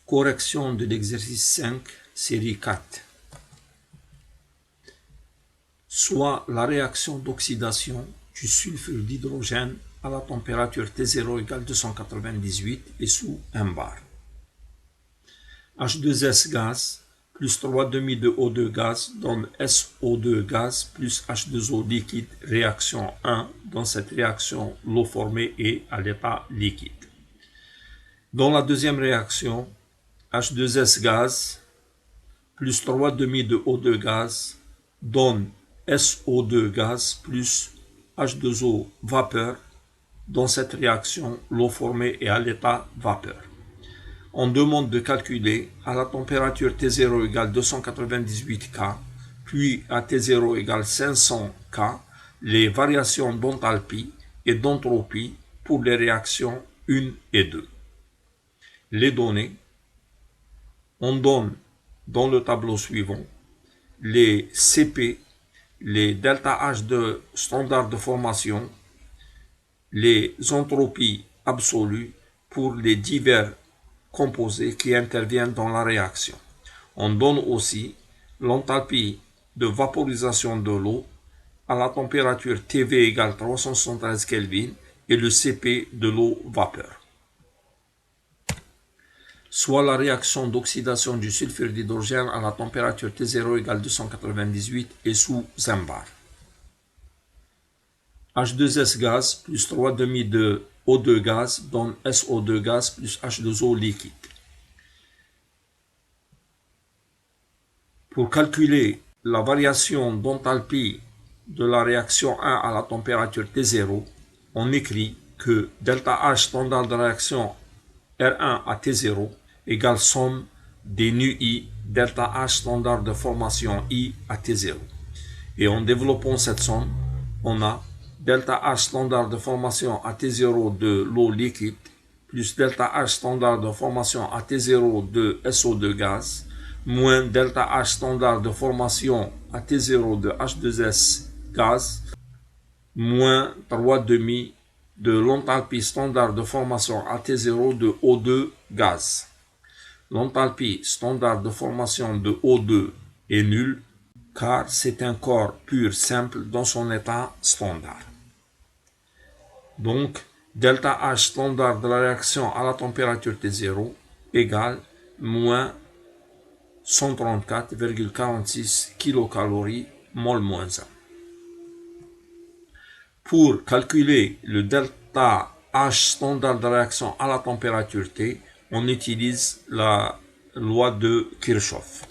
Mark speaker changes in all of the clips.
Speaker 1: Correction de l'exercice 5, série 4. Soit la réaction d'oxydation du sulfure d'hydrogène à la température T0 égale 298 et sous un bar. H2S gaz plus 3,5 de O2 gaz donne SO2 gaz plus H2O liquide, réaction 1. Dans cette réaction, l'eau formée est à l'état liquide. Dans la deuxième réaction, H2S gaz plus 3,5 de O2 gaz donne SO2 gaz plus H2O vapeur. Dans cette réaction, l'eau formée est à l'état vapeur. On demande de calculer à la température T0 égale 298 K, puis à T0 égale 500 K, les variations d'enthalpie et d'entropie pour les réactions 1 et 2. Les données, on donne dans le tableau suivant les CP, les ΔH de standard de formation, les entropies absolues pour les divers composés qui interviennent dans la réaction. On donne aussi l'enthalpie de vaporisation de l'eau à la température TV égale 373 Kelvin et le CP de l'eau vapeur. Soit la réaction d'oxydation du sulfure d'hydrogène à la température T0 égale 298 et sous un bar. H2S gaz plus 3,5 de O2 gaz donne SO2 gaz plus H2O liquide. Pour calculer la variation d'enthalpie de la réaction 1 à la température T0, on écrit que ΔH standard de réaction R1 à T0 égale somme des nu I ΔH standard de formation I à T0. Et en développant cette somme, on a ΔH standard de formation à T0 de l'eau liquide plus ΔH standard de formation à T0 de SO2 gaz moins ΔH standard de formation à T0 de H2S gaz moins 3,5 de l'enthalpie standard de formation à T0 de O2 gaz. L'enthalpie standard de formation de O2 est nulle car c'est un corps pur simple dans son état standard. Donc, ΔH standard de la réaction à la température T0 égale moins 134,46 kcal mol moins 1. Pour calculer le ΔH standard de réaction à la température T, on utilise la loi de Kirchhoff.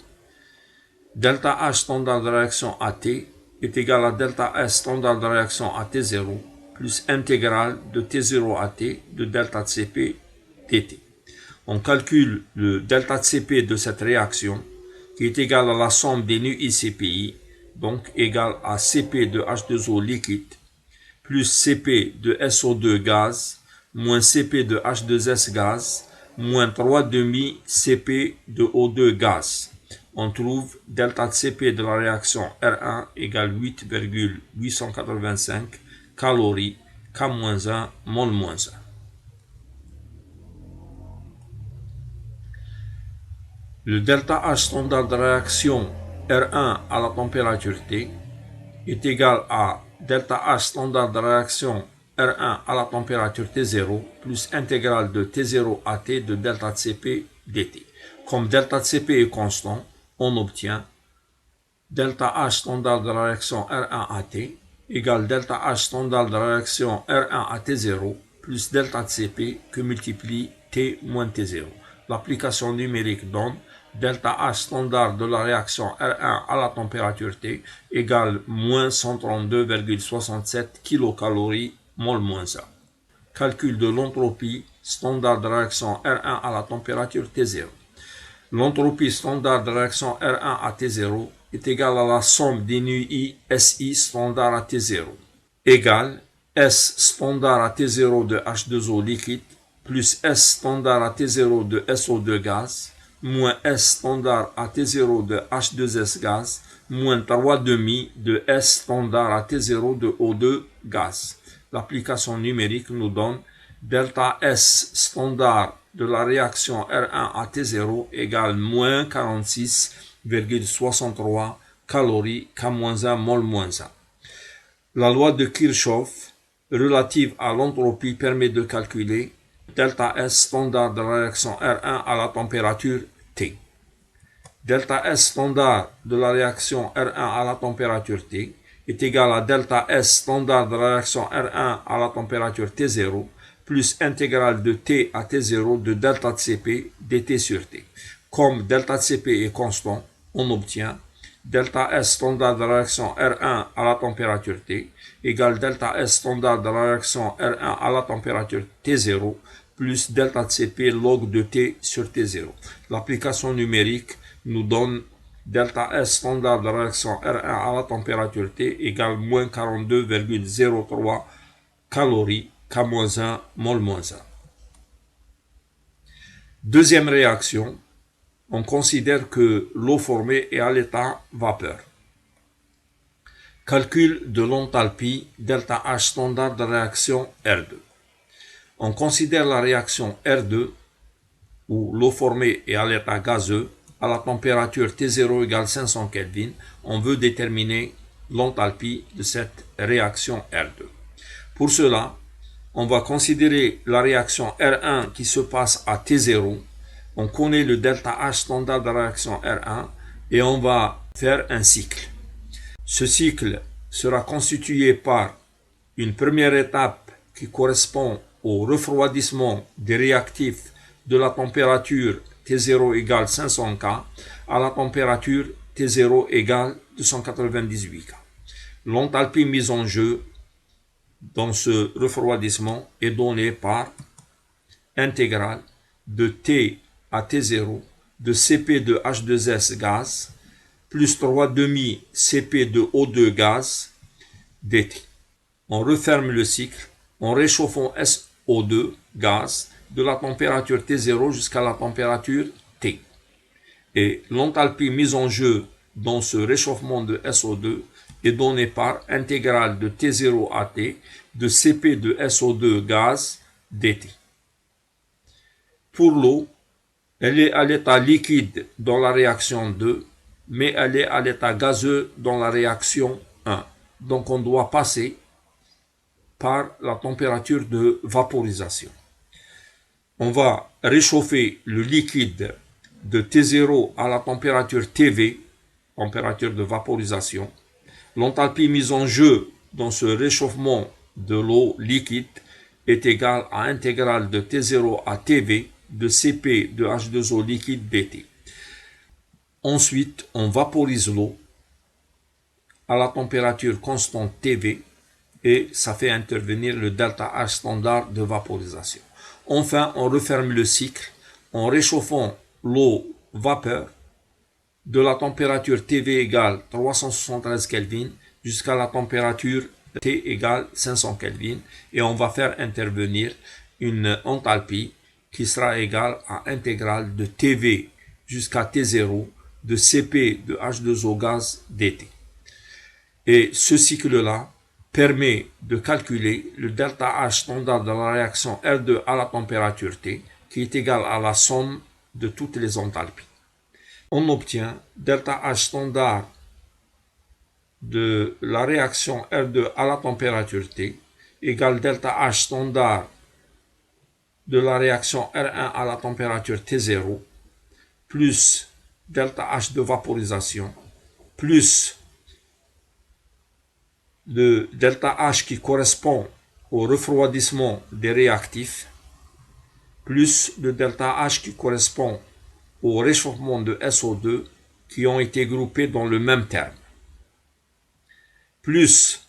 Speaker 1: ΔH standard de réaction à T est égal à ΔS standard de réaction à T0 plus intégrale de T0 à T de ΔCP dt. On calcule le ΔCP de cette réaction qui est égal à la somme des nu ICPI, donc égal à CP de H2O liquide plus CP de SO2 gaz moins CP de H2S gaz moins 3,5 CP de O2 gaz. On trouve ΔCP de la réaction R1 égale 8,885 calories K-1 mol moins 1. Le ΔH standard de réaction R1 à la température T est égal à ΔH standard de réaction R1 à la température T0 plus intégrale de T0 à T de ΔCP dt. Comme ΔCP est constant, on obtient ΔH standard de la réaction R1 à T égale ΔH standard de la réaction R1 à T0 plus ΔCP que multiplie T moins T0. L'application numérique donne ΔH standard de la réaction R1 à la température T égale moins 132,67 kcal mol moins 1. Calcul de l'entropie standard de réaction R1 à la température T0. L'entropie standard de réaction R1 à T0 est égale à la somme des nu I SI standard à T0 égale S standard à T0 de H2O liquide plus S standard à T0 de SO2 gaz moins S standard à T0 de H2S gaz moins 3,5 de S standard à T0 de O2 gaz. L'application numérique nous donne delta S standard de la réaction R1 à T0 égale moins 46,63 calories K-1 mol-1. La loi de Kirchhoff relative à l'entropie permet de calculer delta S standard de la réaction R1 à la température T. Delta S standard de la réaction R1 à la température T est égal à delta S standard de la réaction R1 à la température T0 plus intégrale de T à T0 de delta de Cp dt sur T. Comme delta de Cp est constant, on obtient delta S standard de la réaction R1 à la température T égale delta S standard de la réaction R1 à la température T0 plus delta de Cp log de T sur T0. L'application numérique nous donne delta S standard de la réaction R1 à la température T égale moins 42,03 calories K-1 mol-1. Deuxième réaction, on considère que l'eau formée est à l'état vapeur. Calcul de l'enthalpie delta H standard de réaction R2. On considère la réaction R2 où l'eau formée est à l'état gazeux à la température T0 égale 500 Kelvin. On veut déterminer l'enthalpie de cette réaction R2. Pour cela, on va considérer la réaction R1 qui se passe à T0. On connaît le delta H standard de la réaction R1 et on va faire un cycle. Ce cycle sera constitué par une première étape qui correspond au refroidissement des réactifs de la température T0 égale 500 K à la température T0 égale 298 K. L'enthalpie mise en jeu dans ce refroidissement est donnée par intégrale de T à T0 de Cp de H2S gaz plus 3,5 Cp de O2 gaz dt. On referme le cycle en réchauffant SO2 gaz de la température T0 jusqu'à la température T. Et l'enthalpie mise en jeu dans ce réchauffement de SO2 est donnée par intégrale de T0 à T de Cp de SO2 gaz dt. Pour l'eau, elle est à l'état liquide dans la réaction 2, mais elle est à l'état gazeux dans la réaction 1. Donc on doit passer par la température de vaporisation. On va réchauffer le liquide de T0 à la température TV, température de vaporisation. L'enthalpie mise en jeu dans ce réchauffement de l'eau liquide est égale à intégrale de T0 à TV de Cp de H2O liquide dt. Ensuite, on vaporise l'eau à la température constante TV et ça fait intervenir le delta H standard de vaporisation. Enfin, on referme le cycle en réchauffant l'eau vapeur de la température TV égale 373 Kelvin jusqu'à la température T égale 500 Kelvin et on va faire intervenir une enthalpie qui sera égale à intégrale de TV jusqu'à T0 de Cp de H2O gaz dt. Et ce cycle-là permet de calculer le delta H standard de la réaction R2 à la température T qui est égal à la somme de toutes les enthalpies. On obtient delta H standard de la réaction R2 à la température T égale delta H standard de la réaction R1 à la température T0 plus delta H de vaporisation plus le delta H qui correspond au refroidissement des réactifs plus le delta H qui correspond au réchauffement de SO2 qui ont été groupés dans le même terme plus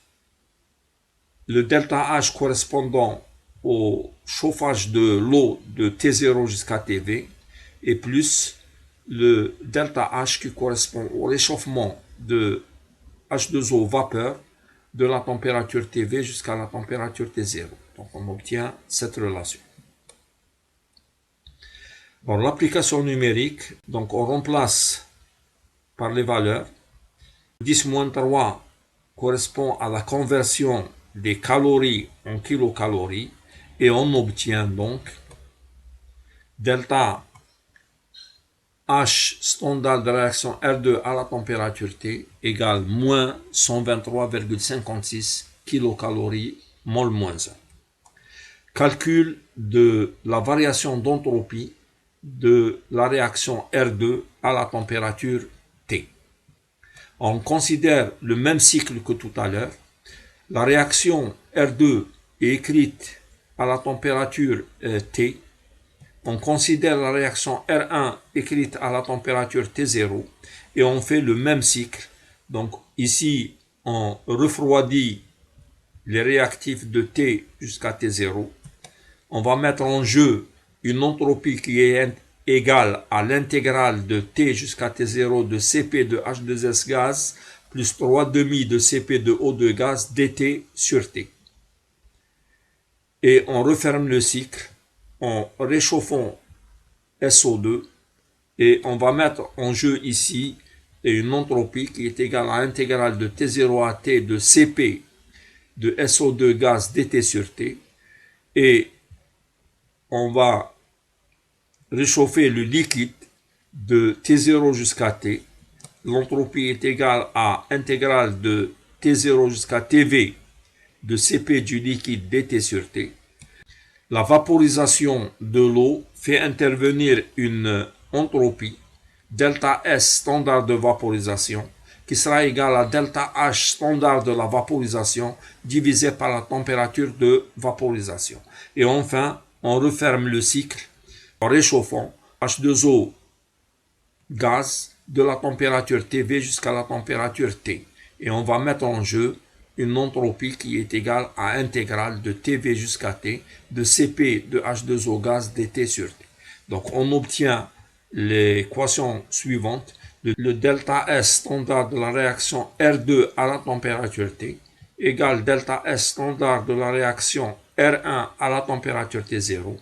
Speaker 1: le delta H correspondant au chauffage de l'eau de T0 jusqu'à TV et plus le delta H qui correspond au réchauffement de H2O vapeur de la température TV jusqu'à la température T0. Donc on obtient cette relation. Bon, l'application numérique, donc on remplace par les valeurs. 10-3 correspond à la conversion des calories en kilocalories Et on obtient donc delta H standard de la réaction R2 à la température T égale moins 123,56 kcal mol moins 1. Calcul de la variation d'entropie de la réaction R2 à la température T. On considère le même cycle que tout à l'heure. La réaction R2 est écrite à la température T. On considère la réaction R1 écrite à la température T0 et on fait le même cycle. Donc ici, on refroidit les réactifs de T jusqu'à T0. On va mettre en jeu une entropie qui est égale à l'intégrale de T jusqu'à T0 de Cp de H2S gaz plus 3,5 de Cp de O2 gaz dt sur T. Et on referme le cycle en réchauffant SO2 et on va mettre en jeu ici une entropie qui est égale à l'intégrale de T0 à T de Cp de SO2 gaz dt sur T et on va réchauffer le liquide de T0 jusqu'à T. L'entropie est égale à intégrale de T0 jusqu'à TV de Cp du liquide dt sur T. La vaporisation de l'eau fait intervenir une entropie, delta S standard de vaporisation, qui sera égale à delta H standard de la vaporisation divisé par la température de vaporisation. Et enfin, on referme le cycle en réchauffant H2O gaz de la température TV jusqu'à la température T. Et on va mettre en jeu une entropie qui est égale à intégrale de TV jusqu'à T de Cp de H2O gaz dt sur T. Donc on obtient l'équation suivante. Le delta S standard de la réaction R2 à la température T égale delta S standard de la réaction R1 à la température T0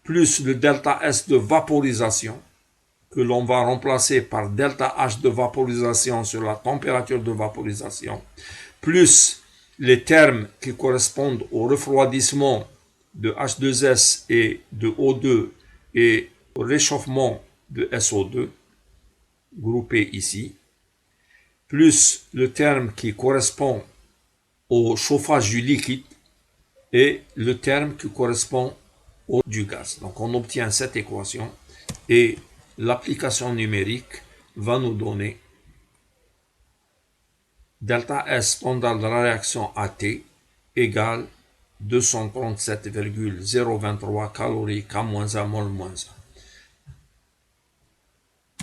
Speaker 1: plus le delta S de vaporisation que l'on va remplacer par delta H de vaporisation sur la température de vaporisation plus les termes qui correspondent au refroidissement de H2S et de O2 et au réchauffement de SO2 groupé ici, plus le terme qui correspond au chauffage du liquide et le terme qui correspond au du gaz. Donc on obtient cette équation et l'application numérique va nous donner delta S standard de la réaction AT égale 237,023 calories K-1 mol-1.